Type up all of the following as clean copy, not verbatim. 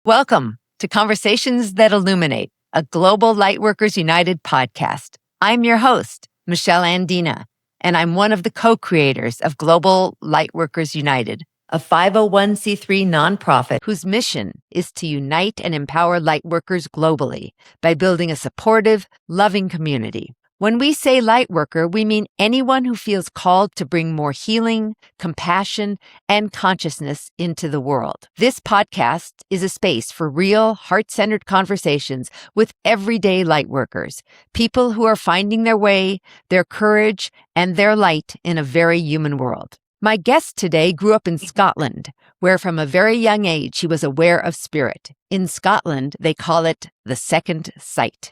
Welcome to Conversations That Illuminate, a Global Lightworkers United podcast. I'm your host, Michelle Andina, and I'm one of the co-creators of Global Lightworkers United, a 501c3 nonprofit whose mission is to unite and empower lightworkers globally by building a supportive, loving community. When we say lightworker, we mean anyone who feels called to bring more healing, compassion, and consciousness into the world. This podcast is a space for real, heart-centered conversations with everyday lightworkers, people who are finding their way, their courage, and their light in a very human world. My guest today grew up in Scotland, where from a very young age he was aware of spirit. In Scotland, they call it the second sight.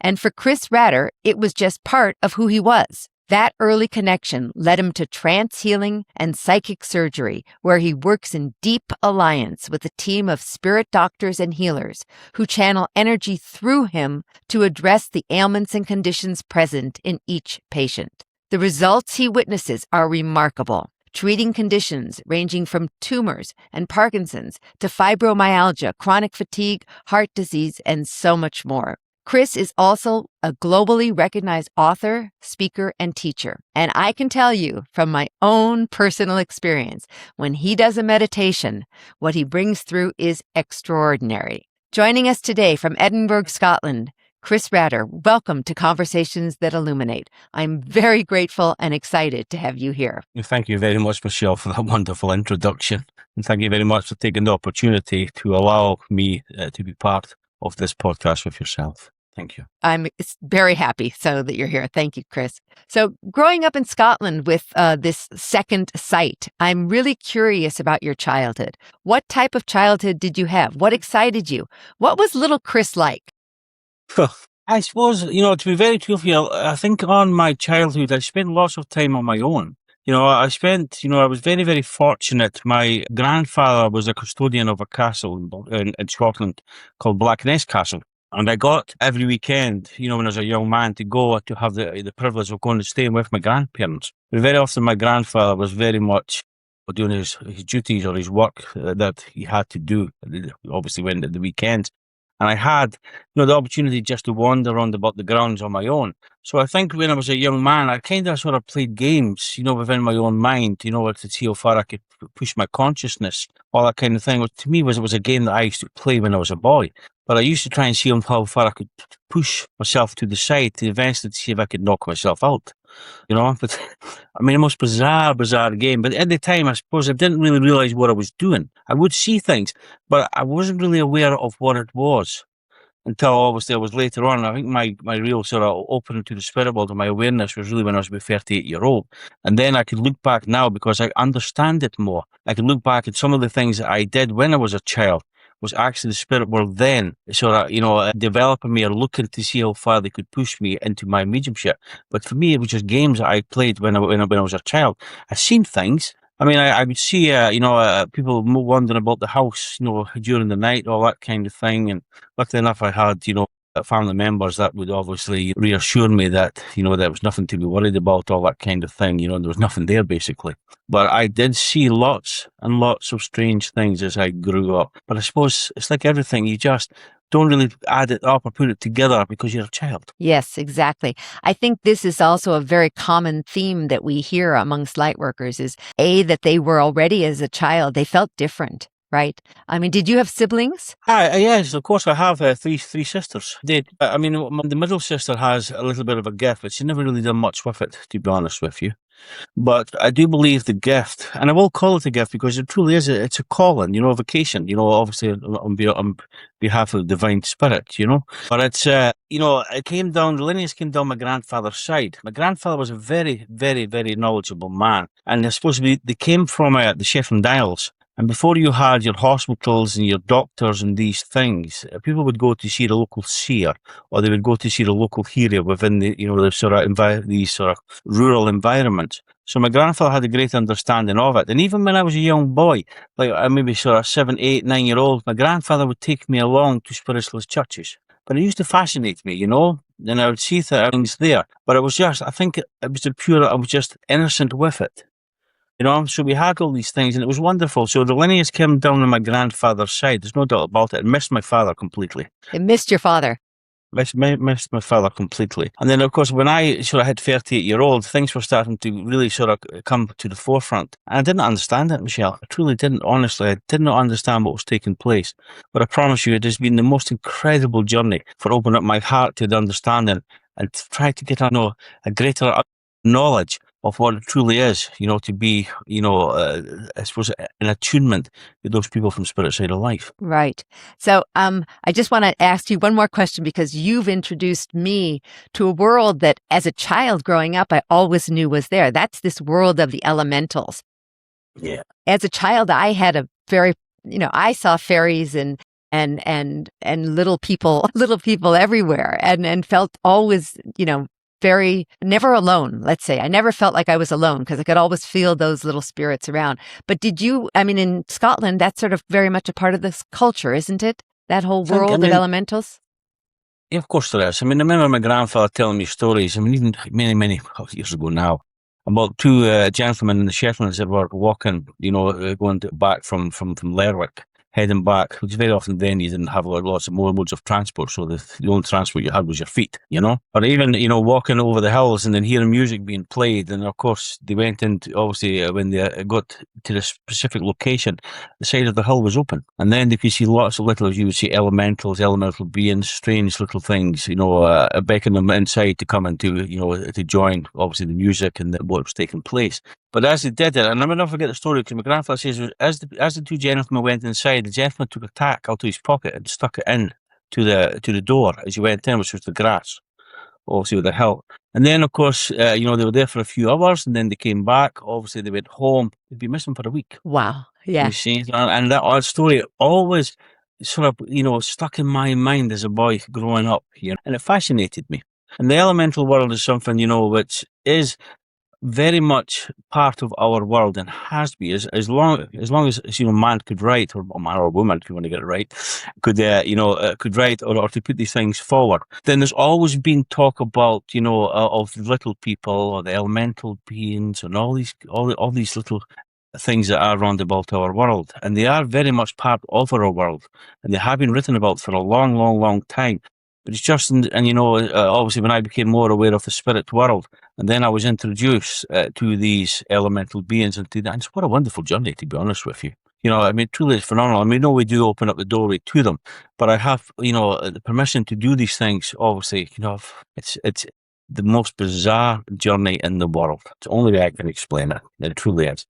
And for Chris Ratter, it was just part of who he was. That early connection led him to trance healing and psychic surgery, where he works in deep alliance with a team of spirit doctors and healers who channel energy through him to address the ailments and conditions present in each patient. The results he witnesses are remarkable, treating conditions ranging from tumors and Parkinson's to fibromyalgia, chronic fatigue, heart disease, and so much more. Chris is also a globally recognized author, speaker, and teacher. And I can tell you from my own personal experience, when he does a meditation, what he brings through is extraordinary. Joining us today from Edinburgh, Scotland, Chris Ratter, welcome to Conversations That Illuminate. I'm very grateful and excited to have you here. Thank you very much, Michelle, for that wonderful introduction. And thank you very much for taking the opportunity to allow me to be part of this podcast with yourself. Thank you. I'm very happy so that you're here. Thank you, Chris. So growing up in Scotland with this second sight, I'm really curious about your childhood. What type of childhood did you have? What excited you? What was little Chris like? I suppose, to be very truthful, I think on my childhood, I spent lots of time on my own. I was very, very fortunate. My grandfather was a custodian of a castle in Scotland called Blackness Castle. And I got every weekend, when I was a young man, to have the privilege of going and staying with my grandparents. But very often my grandfather was very much doing his duties or his work that he had to do, obviously when at the weekends. And I had, the opportunity just to wander around about the grounds on my own. So I think when I was a young man, I kind of sort of played games, within my own mind, to see how far I could push my consciousness, all that kind of thing. To me, it was a game that I used to play when I was a boy. But I used to try and see how far I could push myself to the side to eventually see if I could knock myself out. But I mean, the most bizarre game. But at the time, I suppose I didn't really realize what I was doing. I would see things, but I wasn't really aware of what it was until obviously I was later on. I think my real sort of opening to the spirit world and my awareness was really when I was about 38-year-old. And then I could look back now because I understand it more. I can look back at some of the things that I did when I was a child was actually the spirit world then sort of, developing me or looking to see how far they could push me into my mediumship. But for me, it was just games that I played when I was a child. I've seen things. I mean, I would see, people wandering about the house, during the night, all that kind of thing. And luckily enough, I had, family members that would obviously reassure me that, there was nothing to be worried about, all that kind of thing, there was nothing there basically. But I did see lots and lots of strange things as I grew up. But I suppose it's like everything, you just don't really add it up or put it together because you're a child. Yes, exactly. I think this is also a very common theme that we hear amongst lightworkers is that they were already as a child, they felt different. Right. I mean, did you have siblings? Yes, of course. I have three sisters. The middle sister has a little bit of a gift, but she never really done much with it, to be honest with you. But I do believe the gift, and I will call it a gift because it truly is. It's a calling, a vocation. Obviously on behalf of the divine spirit. But it's it came down. The lineage came down my grandfather's side. My grandfather was a very, very, very knowledgeable man, and they're supposed to be. They came from the Shetland Isles. And before you had your hospitals and your doctors and these things, people would go to see the local seer, or they would go to see the local healer within the, the sort of these sort of rural environments. So my grandfather had a great understanding of it. And even when I was a young boy, like maybe sort of 7, 8, 9-year-old, my grandfather would take me along to spiritualist churches. But it used to fascinate me, Then I would see things there. But it was just, I think it was I was just innocent with it. So we had all these things, and it was wonderful. So the lineage came down on my grandfather's side. There's no doubt about it. I missed my father completely. It missed your father. Missed my father completely. And then, of course, when I sort of hit 38-year-old, things were starting to really sort of come to the forefront. And I didn't understand it, Michelle. I truly didn't. Honestly, I did not understand what was taking place. But I promise you, it has been the most incredible journey for opening up my heart to the understanding and to try to get a greater knowledge of what it truly is, to be, I suppose, an attunement with those people from spirit side of life. Right. So I just want to ask you one more question, because you've introduced me to a world that as a child growing up, I always knew was there. That's this world of the elementals. Yeah. As a child, I had a very, I saw fairies and little people everywhere, and felt always, never alone, let's say. I never felt like I was alone because I could always feel those little spirits around. But in Scotland, that's sort of very much a part of this culture, isn't it? That whole world of elementals? Yeah, of course there is. I remember my grandfather telling me stories, even many, many years ago now, about two gentlemen in the Shetlands that were walking, going back from Lerwick, heading back, which very often then you didn't have lots of more modes of transport, so the only transport you had was your feet, Or even, walking over the hills and then hearing music being played, and of course they went into, obviously, when they got to the specific location, the side of the hill was open, and then they could see lots of little, you would see elementals, elemental beings, strange little things, beckoning them inside to come into, to join, obviously, the music and what was taking place. But as they did it, and I'll never forget the story, because my grandfather says, as the two gentlemen went inside, the gentleman took a tack out of his pocket and stuck it in to the door as he went in, which was the grass, obviously with the hill. And then, of course, they were there for a few hours, and then they came back. Obviously, they went home. They'd be missing for a week. Wow. Yeah. You see, and that story always sort of, stuck in my mind as a boy growing up here, and it fascinated me. And the elemental world is something, which is very much part of our world, and has to be as long as man could write, or man or woman, if you want to get it right, could write or to put these things forward. Then there's always been talk about of the little people or the elemental beings and all these little things that are around about our world, and they are very much part of our world, and they have been written about for a long, long, long time. But it's just, obviously, when I became more aware of the spirit world, and then I was introduced to these elemental beings, and it's what a wonderful journey, to be honest with you. Truly it's phenomenal. We do open up the doorway to them, but I have, the permission to do these things. Obviously, it's the most bizarre journey in the world. It's the only way I can explain it. It truly is.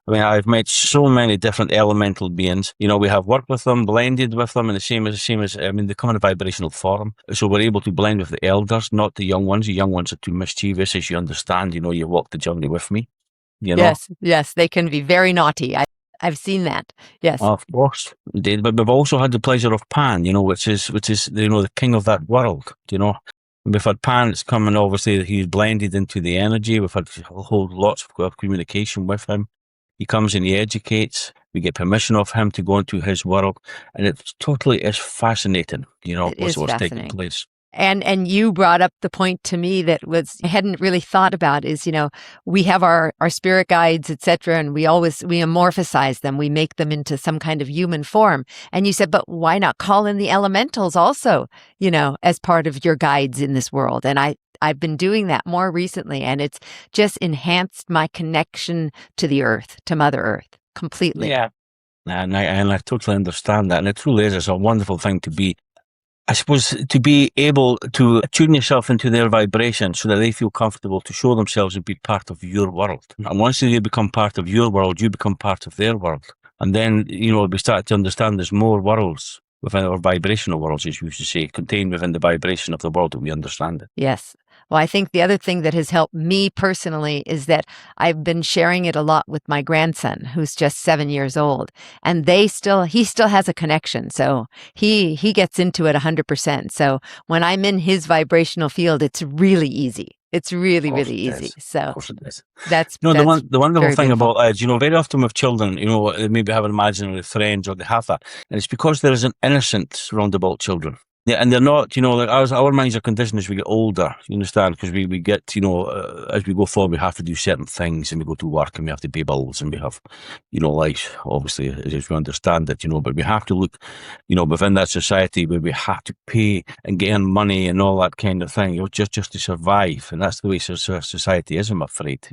I've met so many different elemental beings. We have worked with them, blended with them, and the same as they come in a vibrational form. So we're able to blend with the elders, not the young ones. The young ones are too mischievous, as you understand. You walk the journey with me. Yes, they can be very naughty. I've seen that. Yes, of course, indeed. But we've also had the pleasure of Pan, which is the king of that world. We've had Pan that's coming. Obviously, he's blended into the energy. We've had lots of communication with him. He comes and he educates. We get permission of him to go into his world, and it totally is fascinating. What's taking place. And you brought up the point to me that I hadn't really thought about is, we have our spirit guides, etc., and we amorphosize them. We make them into some kind of human form. And you said, but why not call in the elementals also, as part of your guides in this world? And I've been doing that more recently, and it's just enhanced my connection to the earth, to Mother Earth, completely. Yeah. And I totally understand that. And it truly is. It's a wonderful thing to be, I suppose, to be able to tune yourself into their vibration so that they feel comfortable to show themselves and be part of your world. And once they become part of your world, you become part of their world. And then, we start to understand there's more worlds within our vibrational worlds, as you used to say, contained within the vibration of the world that we understand it. Yes. Well, I think the other thing that has helped me personally is that I've been sharing it a lot with my grandson, who's just 7 years old, and he still has a connection. So he gets into it 100%. So when I'm in his vibrational field, it's really easy. It's really, really easy. So of course it is. That's the wonderful thing beautiful. about it is, very often with children, they maybe have imaginary friends or they have that. And it's because there is an innocence round about children. Yeah, and they're not, like our minds are conditioned as we get older, you understand? Because we get, as we go forward, we have to do certain things and we go to work and we have to pay bills and we have, life, obviously, as we understand it, but we have to look, within that society where we have to pay and gain money and all that kind of thing, just to survive. And that's the way society is, I'm afraid,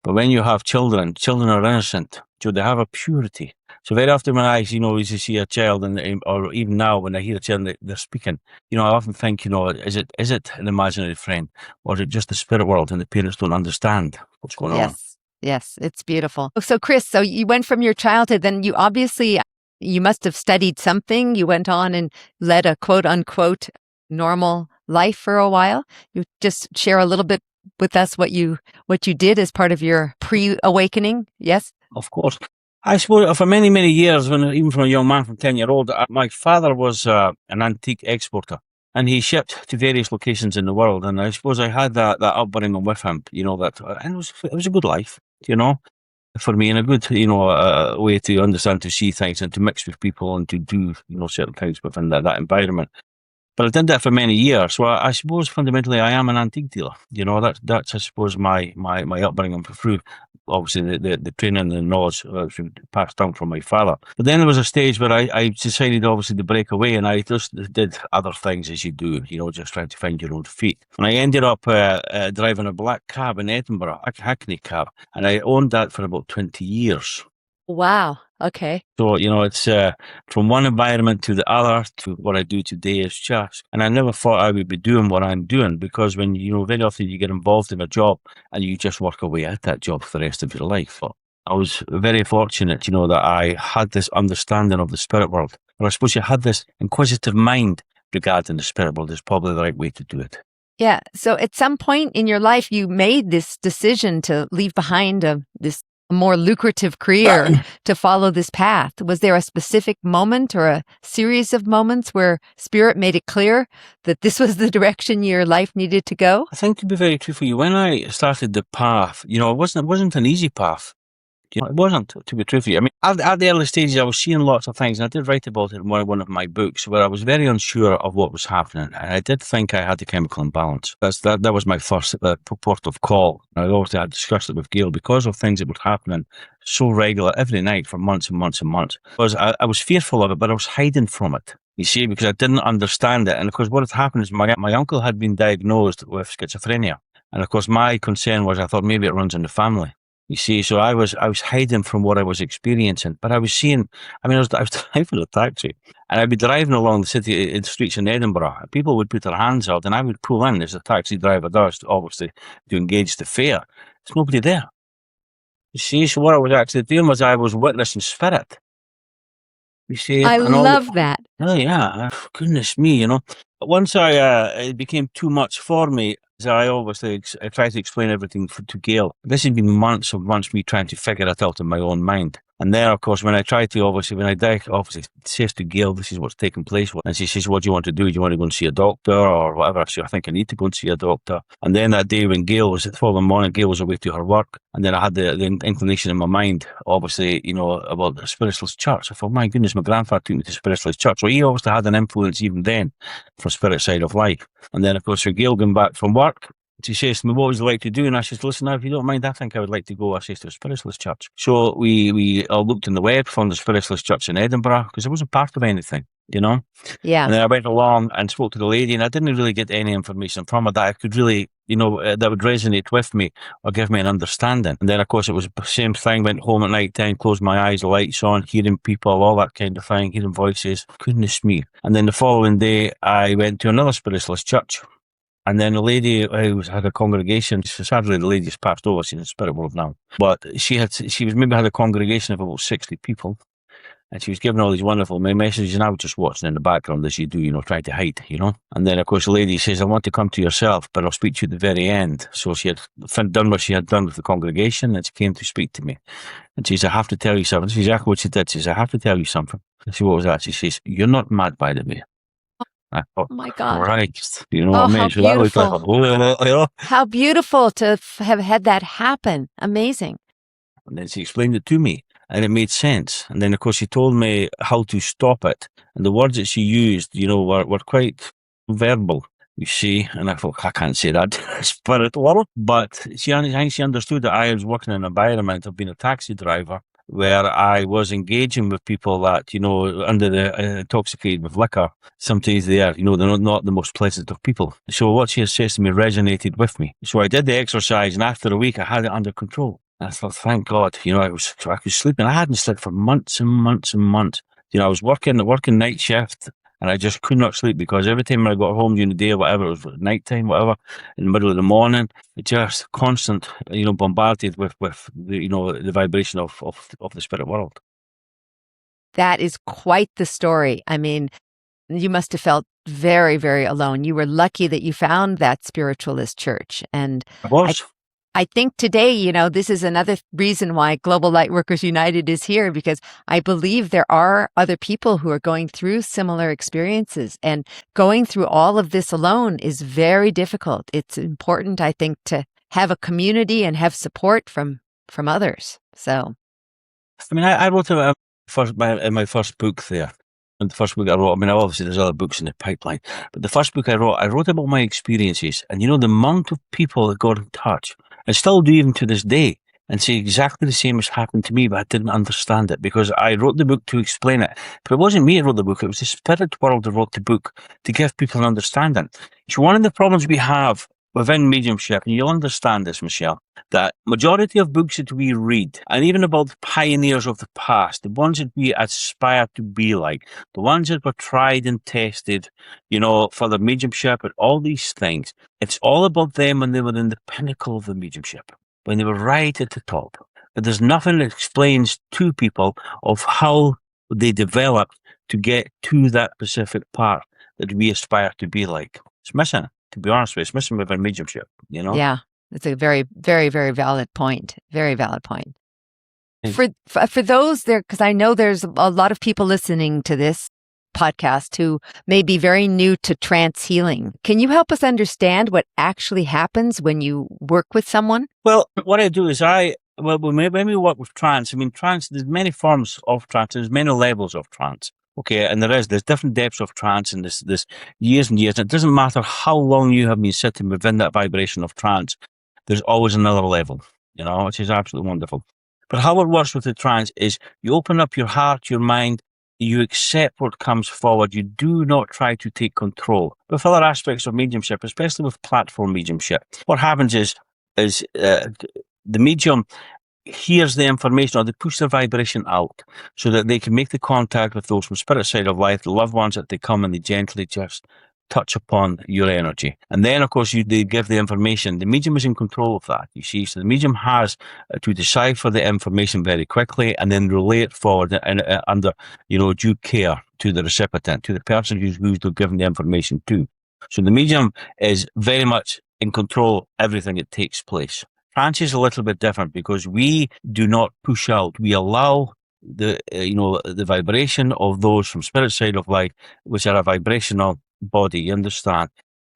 But when you have children are innocent, so they have a purity. So very often when I, as you see a child, or even now when I hear a child and they're speaking, I often think, is it an imaginary friend, or is it just the spirit world and the parents don't understand what's going on? Yes, it's beautiful. So Chris, so you went from your childhood, then you must have studied something. You went on and led a quote unquote normal life for a while. You just share a little bit with us what you did as part of your pre-awakening. Yes? Of course. I suppose for many, many years, even from a young man from 10-year-old, my father was an antique exporter and he shipped to various locations in the world. And I suppose I had that upbringing with him, and it was a good life, for me, and a good, way to understand, to see things and to mix with people and to do, certain things within that environment. But I did that for many years. So I suppose fundamentally I am an antique dealer. That's I suppose my upbringing through obviously the training and the knowledge passed down from my father. But then there was a stage where I decided obviously to break away, and I just did other things as you do, just trying to find your own feet. And I ended up driving a black cab in Edinburgh, a Hackney cab, and I owned that for about 20 years. Wow. Okay. So, it's from one environment to the other to what I do today is just. And I never thought I would be doing what I'm doing, because when, very often you get involved in a job and you just work away at that job for the rest of your life. But I was very fortunate, that I had this understanding of the spirit world. Or I suppose you had this inquisitive mind regarding the spirit world is probably the right way to do it. Yeah. So at some point in your life, you made this decision to leave behind this more lucrative career to follow this path. Was there a specific moment or a series of moments where spirit made it clear that this was the direction your life needed to go? I think, to be very truthful, when I started the path, it wasn't an easy path. It wasn't, to be truthful. I mean, at the early stages, I was seeing lots of things, and I did write about it in one of my books, where I was very unsure of what was happening, and I did think I had a chemical imbalance. That was my first port of call. I obviously had discussed it with Gail because of things that were happening so regular every night for months and months and months. Because I was fearful of it, but I was hiding from it. You see, because I didn't understand it, and of course, what had happened is my uncle had been diagnosed with schizophrenia, and of course, my concern was I thought maybe it runs in the family. You see, so I was hiding from what I was experiencing, but I was seeing. I mean, I was driving a taxi, and I'd be driving along the streets in Edinburgh. And people would put their hands out, and I would pull in, as a taxi driver does, obviously, to engage the fare. There's nobody there. You see, so what I was actually doing was I was witnessing spirit. You see, I love that. Oh yeah, goodness me, But once it became too much for me. I obviously I tried to explain everything to Gail. This had been months of months me trying to figure it out in my own mind. And then, of course, when I tried to, when I obviously says to Gail, this is what's taking place. And she says, what do you want to do? Do you want to go and see a doctor or whatever? So I think I need to go and see a doctor. And then that day when the following morning, Gail was away to her work. And then I had the inclination in my mind, obviously, about the Spiritualist church. I thought, my goodness, my grandfather took me to Spiritualist church. So he obviously had an influence even then for spirit side of life. And then, of course, for Gail going back from work, she says to me, what would you like to do? And I says, listen, if you don't mind, I think I would like to go, I says, to a Spiritualist church. So we all looked on the web, found the Spiritualist church in Edinburgh, because I wasn't part of anything, Yeah. And then I went along and spoke to the lady, and I didn't really get any information from her that I could really, that would resonate with me or give me an understanding. And then, of course, it was the same thing, went home at night time, closed my eyes, the lights on, hearing people, all that kind of thing, hearing voices. Goodness me. And then the following day, I went to another Spiritualist church. And then a lady who had a congregation, sadly the lady's passed over, she's in the spirit world now, but she was maybe had a congregation of about 60 people, and she was giving all these wonderful messages, and I was just watching in the background as you do, trying to hide, And then, of course, the lady says, I want to come to yourself, but I'll speak to you at the very end. So she had done what she had done with the congregation, and she came to speak to me. And she says, I have to tell you something. This is exactly what she did. She says, I have to tell you something. I said, what was that? She says, you're not mad, by the way. I thought, oh my God. Christ, what I mean? How So beautiful. that was like, How beautiful to have had that happen. Amazing. And then she explained it to me. and it made sense. And then, of course, she told me how to stop it. And the words that she used, were quite verbal, you see. And I thought, I can't say that spirit world. But I think she understood that I was working in an environment of being a taxi driver where I was engaging with people that, under the intoxicated with liquor. Sometimes they're not the most pleasant of people. So what she has said to me resonated with me. So I did the exercise, and after a week, I had it under control. And I thought, thank God, I was sleeping. I hadn't slept for months and months and months. I was working night shift, and I just could not sleep because every time I got home during the day or whatever, it was night time, whatever, in the middle of the morning, it just constant, bombarded with the vibration of the spirit world. That is quite the story. I mean, you must have felt very, very alone. You were lucky that you found that spiritualist church. And I was. I think today, this is another reason why Global Lightworkers United is here, because I believe there are other people who are going through similar experiences, and going through all of this alone is very difficult. It's important, I think, to have a community and have support from others. So, I mean, I wrote in my first book there. And the first book I wrote, obviously there's other books in the pipeline, but the first book I wrote about my experiences, and the amount of people that got in touch, and still do even to this day, and say exactly the same as happened to me, but I didn't understand it because I wrote the book to explain it. But it wasn't me that wrote the book, it was the spirit world that wrote the book to give people an understanding. So one of the problems we have within mediumship, and you'll understand this, Michelle, that majority of books that we read, and even about the pioneers of the past, the ones that we aspire to be like, the ones that were tried and tested, for the mediumship and all these things, it's all about them when they were in the pinnacle of the mediumship, when they were right at the top. But there's nothing that explains to people of how they developed to get to that specific part that we aspire to be like. It's missing. To be honest with you, it's missing with our mediumship, Yeah, it's a very, very, very valid point. Very valid point. For those there, because I know there's a lot of people listening to this podcast who may be very new to trance healing. Can you help us understand what actually happens when you work with someone? Well, what I do is when we work with trance, trance, there's many forms of trance, there's many levels of trance. Okay, and there's different depths of trance, and there's years and years. It doesn't matter how long you have been sitting within that vibration of trance. There's always another level, which is absolutely wonderful. But how it works with the trance is you open up your heart, your mind, you accept what comes forward. You do not try to take control. With other aspects of mediumship, especially with platform mediumship, what happens is the medium hears the information, or they push their vibration out so that they can make the contact with those from spirit side of life, the loved ones that they come, and they gently just touch upon your energy. And then, of course, they give the information. The medium is in control of that, you see. So the medium has to decipher the information very quickly and then relay it forward under, due care to the recipient, to the person who's given the information to. So the medium is very much in control of everything that takes place. Trance is a little bit different because we do not push out. We allow the vibration of those from spirit side of life, which are a vibrational body. You understand?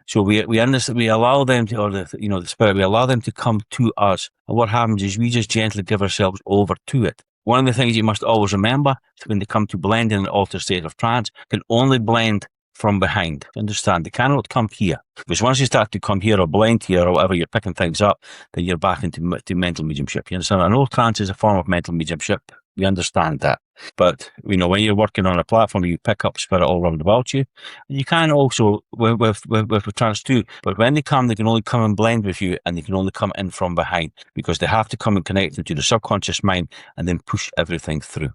So we understand. We allow them to, or the spirit. We allow them to come to us. And what happens is we just gently give ourselves over to it. One of the things you must always remember is when they come to blend in an altered state of trance, can only blend from behind. Understand? They cannot come here. Because once you start to come here or blend here or whatever, you're picking things up, then you're back into mental mediumship. You understand? I know trance is a form of mental mediumship. We understand that. But, when you're working on a platform, you pick up spirit all around about you. And you can also, with trance too, but when they come, they can only come and blend with you, and they can only come in from behind because they have to come and connect into the subconscious mind and then push everything through.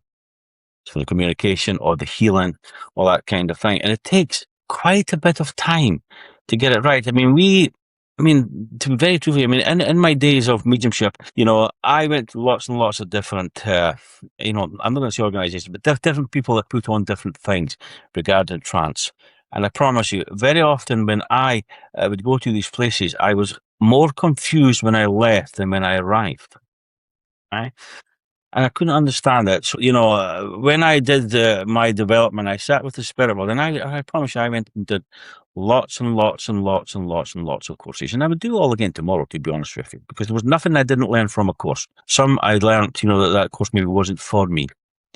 So the communication or the healing, all that kind of thing. And it takes quite a bit of time to get it right. To be very truthful, in my days of mediumship, I went to lots and lots of different, I'm not going to say organizations, but different people that put on different things regarding trance. And I promise you, very often when I would go to these places, I was more confused when I left than when I arrived. Right? And I couldn't understand it. So, when I did my development, I sat with the spirit world, and I promise you, I went and did lots and lots and lots and lots and lots of courses. And I would do it all again tomorrow, to be honest with you, because there was nothing I didn't learn from a course. Some I learned, that course maybe wasn't for me,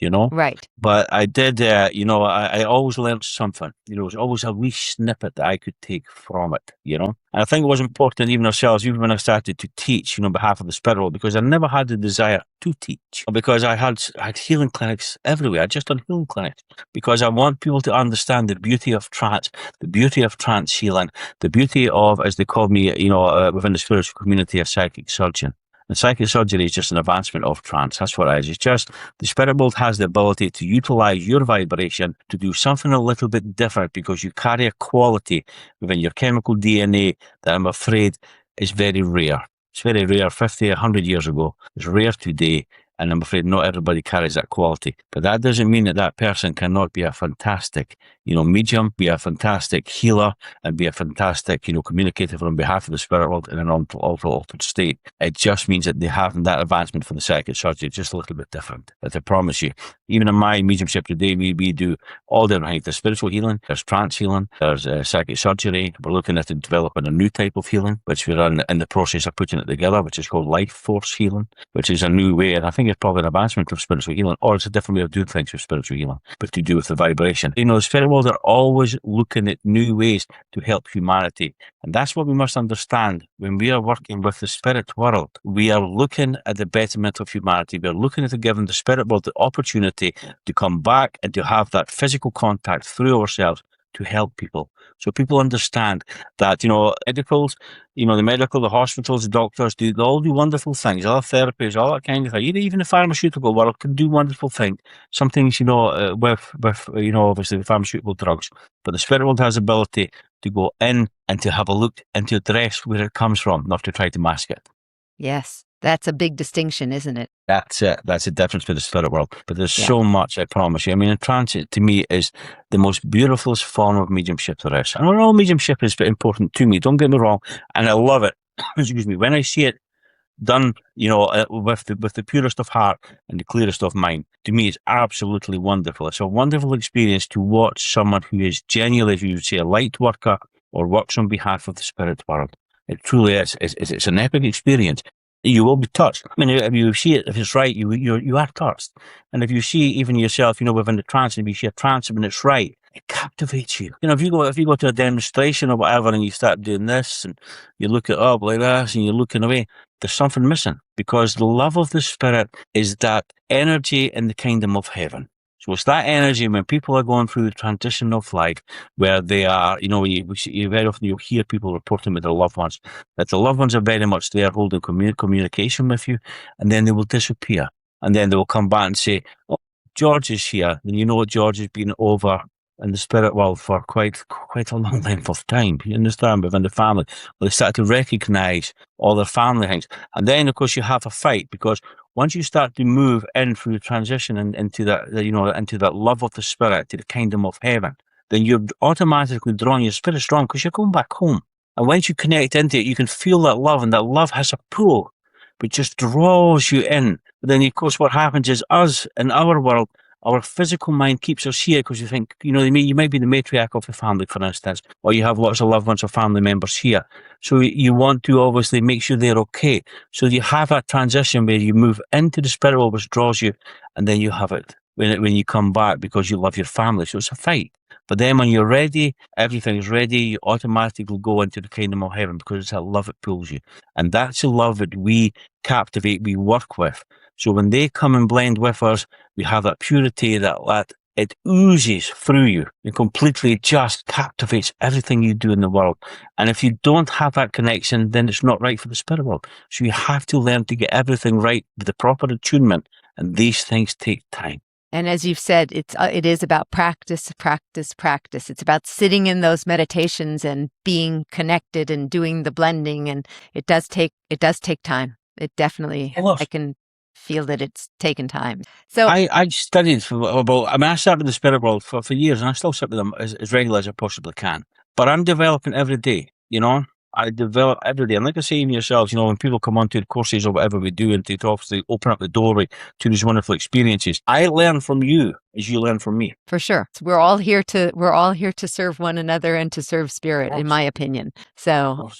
Right. But I did, I always learned something. There's always a wee snippet that I could take from it, And I think it was important, even ourselves, even when I started to teach, on behalf of the spirit world, because I never had the desire to teach, because I had healing clinics everywhere. I just done healing clinics because I want people to understand the beauty of trance, the beauty of trance healing, the beauty of, as they call me, within the spiritual community, a psychic surgeon. And psychic surgery is just an advancement of trance. That's what it is. It's just the spirit world has the ability to utilize your vibration to do something a little bit different, because you carry a quality within your chemical DNA that I'm afraid is very rare. It's very rare 50, 100 years ago. It's rare today. And I'm afraid not everybody carries that quality. But that doesn't mean that that person cannot be a fantastic, medium, be a fantastic healer, and be a fantastic, communicator on behalf of the spirit world in an altered state. It just means that they have that advancement for the psychic surgery just a little bit different. But I promise you, even in my mediumship today, we do all different things. There's spiritual healing, there's trance healing, there's psychic surgery. We're looking at developing a new type of healing, which we're in the process of putting it together, which is called life force healing, which is a new way. And I think it's probably an advancement of spiritual healing, or it's a different way of doing things with spiritual healing, but to do with the vibration. The spirit world are always looking at new ways to help humanity. And that's what we must understand. When we are working with the spirit world, we are looking at the betterment of humanity. We are looking at giving the spirit world the opportunity to come back and to have that physical contact through ourselves to help people. So people understand that, medicals, the hospitals, the doctors, they all do wonderful things, all therapies, all that kind of thing. Even the pharmaceutical world can do wonderful things. Some things, with obviously the pharmaceutical drugs. But the spirit world has the ability to go in and to have a look and to address where it comes from, not to try to mask it. Yes. That's a big distinction, isn't it? That's it. That's the difference with the spirit world. But there's so much, I promise you. I mean, trance, to me, is the most beautifulest form of mediumship there is. And all mediumship is important to me, don't get me wrong. And I love it. Excuse me. When I see it done, with the purest of heart and the clearest of mind, to me, it's absolutely wonderful. It's a wonderful experience to watch someone who is genuinely, as you would say, a light worker or works on behalf of the spirit world. It truly is. It's an epic experience. You will be touched. I mean, if you see it, if it's right, you are touched. And if you see even yourself, within the trance, and if you see a trance when it's right, it captivates you. If you go to a demonstration or whatever, and you start doing this, and you look it up like this, and you're looking away, there's something missing, because the love of the spirit is that energy in the kingdom of heaven. So it's that energy when people are going through the transition of life, where they are, you very often you'll hear people reporting with their loved ones, that the loved ones are very much there holding communication with you, and then they will disappear. And then they will come back and say, oh, George is here. And George has been over in the spirit world for quite a long length of time. You understand? Within the family. Well, they start to recognise all their family things. And then, of course, you have a fight, because once you start to move in through the transition and into that, into that love of the spirit, to the kingdom of heaven, then you're automatically drawing your spirit strong, because you're going back home. And once you connect into it, you can feel that love, and that love has a pull, which just draws you in. But then, of course, what happens is us in our world, our physical mind keeps us here, because you think, you might be the matriarch of the family, for instance, or you have lots of loved ones or family members here. So you want to obviously make sure they're okay. So you have that transition where you move into the spirit world, which draws you, and then you have it when you come back, because you love your family. So it's a fight. But then when you're ready, everything is ready, you automatically go into the kingdom of heaven, because it's that love that pulls you. And that's the love that we captivate, we work with. So when they come and blend with us, we have that purity that it oozes through you. It completely just captivates everything you do in the world. And if you don't have that connection, then it's not right for the spirit world. So you have to learn to get everything right with the proper attunement. And these things take time. And as you've said, it is about practice. It's about sitting in those meditations and being connected and doing the blending. And it does take time. It definitely, I can feel that it's taken time. So I studied I sat with the spirit world for years, and I still sit with them as regular as I possibly can. But I'm developing every day, I develop every day. And like I say, in yourselves, when people come onto the courses or whatever we do, and to obviously open up the doorway to these wonderful experiences, I learn from you as you learn from me. For sure. So we're all here to serve one another and to serve spirit, in my opinion. So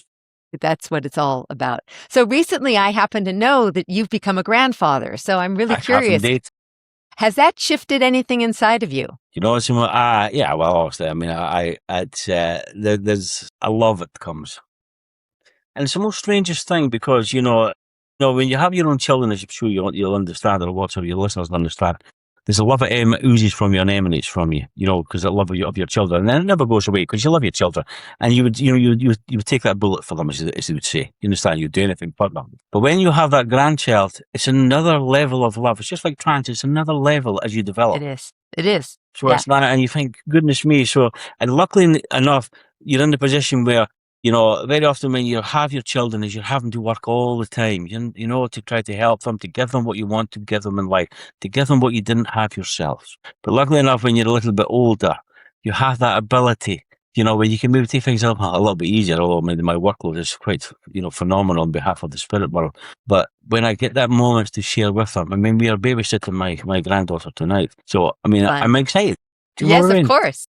that's what it's all about. So recently I happen to know that you've become a grandfather. So I'm really curious. Have indeed. Has that shifted anything inside of you? Yeah, well, obviously, I mean, there's a love that comes. And it's the most strangest thing because, when you have your own children, as I'm sure you'll understand, or lots of your listeners will understand, there's a love that oozes from you and emanates from you, because the love of your children. And then it never goes away because you love your children. And you would take that bullet for them, as they would say. You understand? You'd do anything for them. But when you have that grandchild, it's another level of love. It's just like trance. It's another level as you develop. It is. So it's that, and you think, goodness me. So, and luckily enough, you're in the position where, very often when you have your children, is you're having to work all the time, to try to help them, to give them what you want to give them in life, to give them what you didn't have yourselves. But luckily enough, when you're a little bit older, you have that ability, where you can maybe take things up a little bit easier, although maybe my workload is quite, phenomenal on behalf of the spirit world. But when I get that moment to share with them, I mean, we are babysitting my granddaughter tonight. So, I mean, I'm excited. Yes, of course.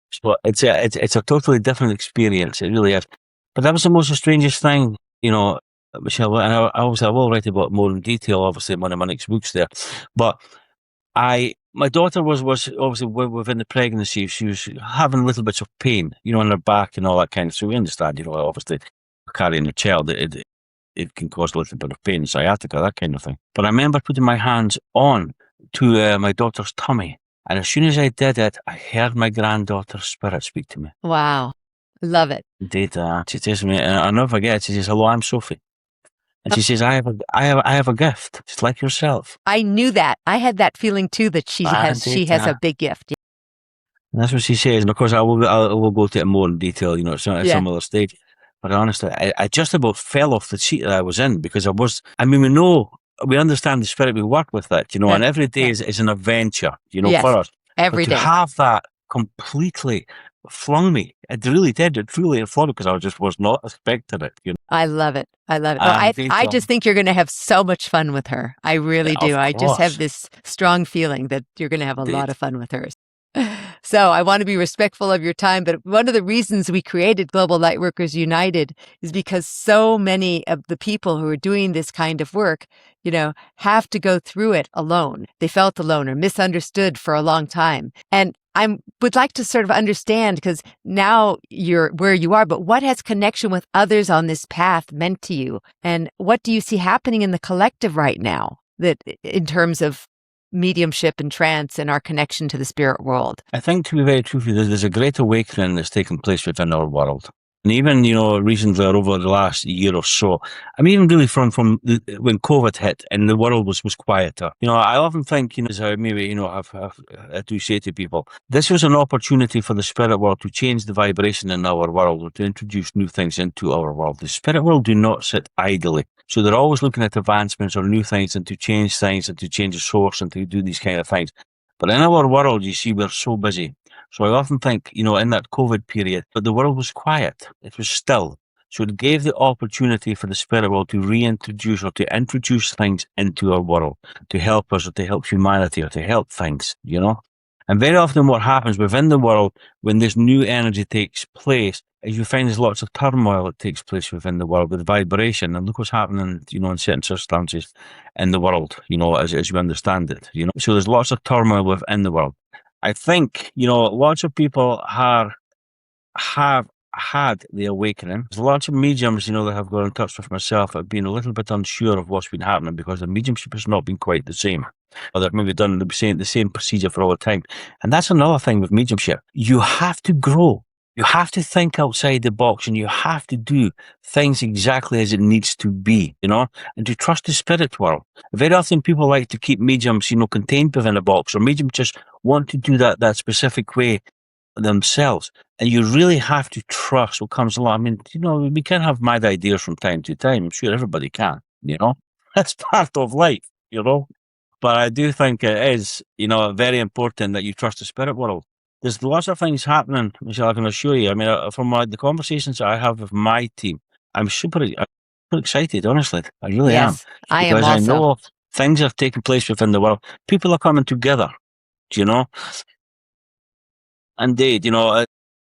So it's a totally different experience. It really is. But that was the most strangest thing, Michelle. And I will write about more in detail, obviously, in one of my next books there. But my daughter was obviously within the pregnancy. She was having little bits of pain, in her back and all that kind of. So we understand, obviously, carrying a child, it can cause a little bit of pain, sciatica, that kind of thing. But I remember putting my hands on to my daughter's tummy. And as soon as I did it, I heard my granddaughter's spirit speak to me. Wow. Love it. Indeed. She says to me, and I'll never forget, she says, "Hello, I'm Sophie." And she says, I have a gift, just like yourself. I knew that. I had that feeling too, that she has a big gift. And that's what she says. And of course, I will go to it more in detail, at some other stage. But honestly, I just about fell off the seat that I was in because we understand the spirit, we work with it, and every day is an adventure, for us. Every day. To have that completely flung me. It really did. It truly flung me because I just was not expecting it. I love it. I love it. I just think you're going to have so much fun with her. I really do. I just have this strong feeling that you're going to have a lot of fun with her. So I want to be respectful of your time, but one of the reasons we created Global Lightworkers United is because so many of the people who are doing this kind of work, have to go through it alone. They felt alone or misunderstood for a long time. And I would like to sort of understand, because now you're where you are, but what has connection with others on this path meant to you? And what do you see happening in the collective right now, that in terms of mediumship and trance and our connection to the spirit world? I think, to be very truthful, there's a great awakening that's taking place within our world. And even, recently or over the last year or so, I mean, even really from when COVID hit and the world was quieter, I often think, as I maybe, I do say to people, this was an opportunity for the spirit world to change the vibration in our world, or to introduce new things into our world. The spirit world do not sit idly. So they're always looking at advancements or new things and to change things and to change the source and to do these kind of things. But in our world, you see, we're so busy. So I often think, in that COVID period, but the world was quiet. It was still. So it gave the opportunity for the spirit world to reintroduce or to introduce things into our world, to help us or to help humanity or to help things, And very often what happens within the world when this new energy takes place is you find there's lots of turmoil that takes place within the world with vibration. And look what's happening, in certain circumstances in the world, as we understand it, So there's lots of turmoil within the world. I think, lots of people have had the awakening. There's lots of mediums, that have got in touch with myself have been a little bit unsure of what's been happening because the mediumship has not been quite the same. Or they've maybe done the same procedure for all the time. And that's another thing with mediumship. You have to grow. You have to think outside the box and you have to do things exactly as it needs to be, and to trust the spirit world. Very often people like to keep mediums, contained within a box, or mediums just want to do that specific way themselves. And you really have to trust what comes along. I mean, we can have mad ideas from time to time. I'm sure everybody can, That's part of life, But I do think it is, very important that you trust the spirit world. There's lots of things happening, Michelle, I can assure you. I mean, from the conversations I have with my team, I'm super excited, honestly. I really am. Yes, I am Because I also. know things are taking place within the world. People are coming together, you know? Indeed,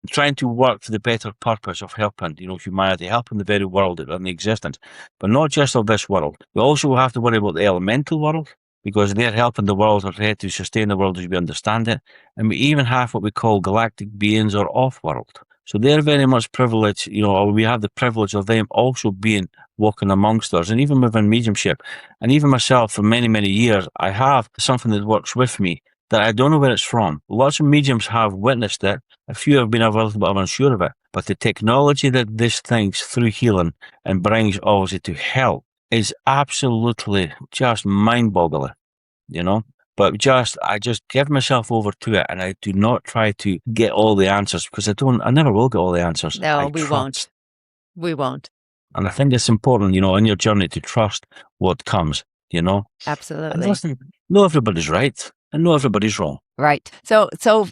trying to work for the better purpose of helping, humanity, helping the very world that are in existence, but not just of this world. We also have to worry about the elemental world because they're helping the world or there to sustain the world as we understand it. And we even have what we call galactic beings or off-world. So they're very much privileged, or we have the privilege of them also being walking amongst us, and even within mediumship. And even myself, for many, many years, I have something that works with me that I don't know where it's from. Lots of mediums have witnessed it. A few have been a little bit unsure of it. But the technology that this thing's through healing and brings obviously to help is absolutely just mind-boggling, But I just give myself over to it, and I do not try to get all the answers because I never will get all the answers. No, I we trust. won't. We won't. And I think it's important, in your journey to trust what comes, And Absolutely. listen, not everybody's right and not everybody's wrong. Right. So,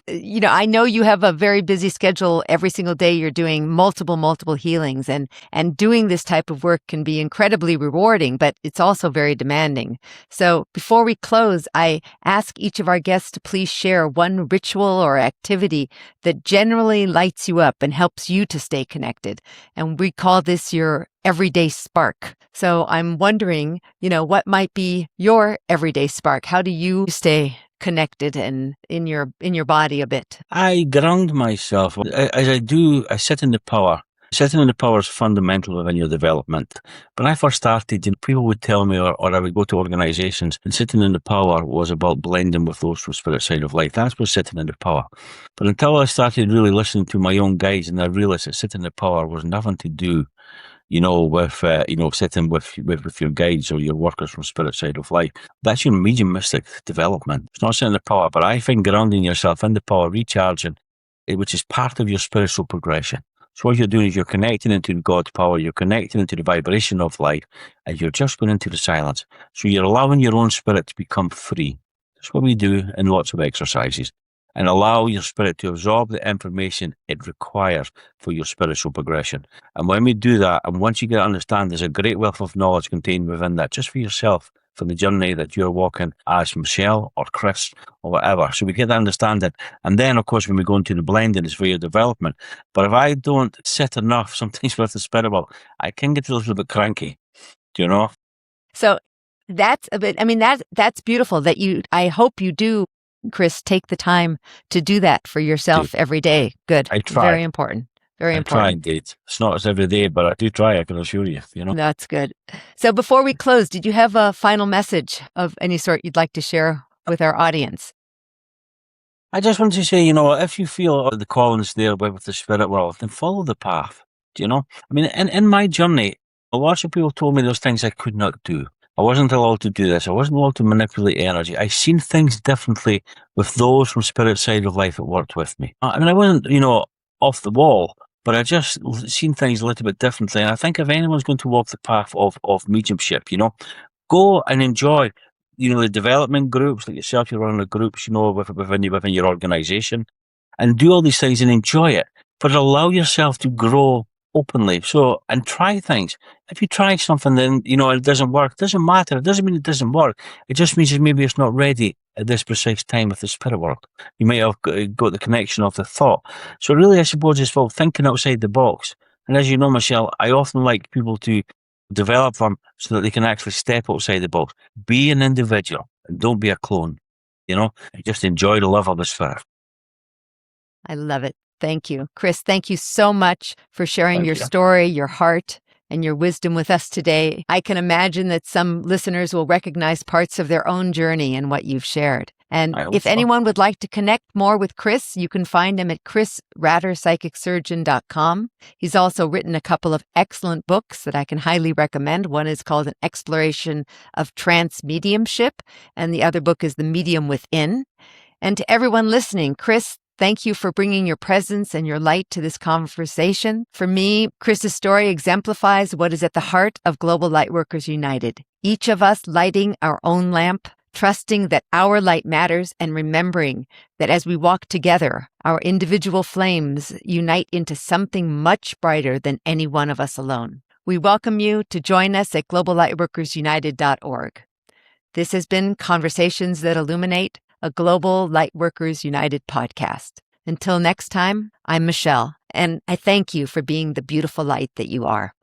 I know you have a very busy schedule. Every single day you're doing multiple healings, and doing this type of work can be incredibly rewarding, but it's also very demanding. So before we close, I ask each of our guests to please share one ritual or activity that generally lights you up and helps you to stay connected. And we call this your everyday spark. So I'm wondering, what might be your everyday spark? How do you stay connected and in your body a bit? I ground myself. As I do, I sit in the power. Sitting in the power is fundamental within your development. When I first started, people would tell me, or I would go to organizations, and sitting in the power was about blending with those from spirit side of life. That's what sitting in the power. But until I started really listening to my own guides, and I realized that sitting in the power was nothing to do with sitting with your guides or your workers from spirit side of life. That's your mediumistic development. It's not sitting in the power, but I find grounding yourself in the power, recharging, which is part of your spiritual progression. So what you're doing is you're connecting into God's power, you're connecting into the vibration of life, and you're just going into the silence. So you're allowing your own spirit to become free. That's what we do in lots of exercises. And allow your spirit to absorb the information it requires for your spiritual progression. And when we do that, and once you get to understand, there's a great wealth of knowledge contained within that, just for yourself, for the journey that you're walking as Michelle or Chris or whatever. So we get to understand it. And then, of course, when we go into the blending, it's for your development. But if I don't sit enough, sometimes with the spirit world, I can get a little bit cranky, So that's a bit, that's beautiful that I hope you do, Chris, take the time to do that for yourself every day. Good. I try. Very important. Very important. I try indeed. It's not as every day, but I do try, I can assure you, That's good. So before we close, did you have a final message of any sort you'd like to share with our audience? I just want to say, if you feel the calling's there with the spirit world, then follow the path. In my journey, lots of people told me there's things I could not do. I wasn't allowed to do this. I wasn't allowed to manipulate energy. I seen things differently with those from spirit side of life that worked with me. I wasn't, off the wall, but I just seen things a little bit differently. And I think if anyone's going to walk the path of mediumship, go and enjoy, the development groups like yourself. You're running the groups, within your organization, and do all these things and enjoy it. But allow yourself to grow openly. So, and try things. If you try something, then, it doesn't work. It doesn't matter. It doesn't mean it doesn't work. It just means that maybe it's not ready at this precise time with the spirit world. You may have got the connection of the thought. So really, I suppose it's about thinking outside the box. And as you know, Michelle, I often like people to develop them so that they can actually step outside the box. Be an individual and don't be a clone. Just enjoy the love of the spirit. I love it. Thank you. Chris, thank you so much for sharing your story, your heart, and your wisdom with us today. I can imagine that some listeners will recognize parts of their own journey in what you've shared. And if anyone would like to connect more with Chris, you can find him at chrisratterpsychicsurgeon.com. He's also written a couple of excellent books that I can highly recommend. One is called An Exploration of Trance Mediumship, and the other book is The Medium Within. And to everyone listening, Chris, thank you for bringing your presence and your light to this conversation. For me, Chris's story exemplifies what is at the heart of Global Lightworkers United. Each of us lighting our own lamp, trusting that our light matters, and remembering that as we walk together, our individual flames unite into something much brighter than any one of us alone. We welcome you to join us at globallightworkersunited.org. This has been Conversations That Illuminate, a Global Lightworkers United podcast. Until next time, I'm Michelle, and I thank you for being the beautiful light that you are.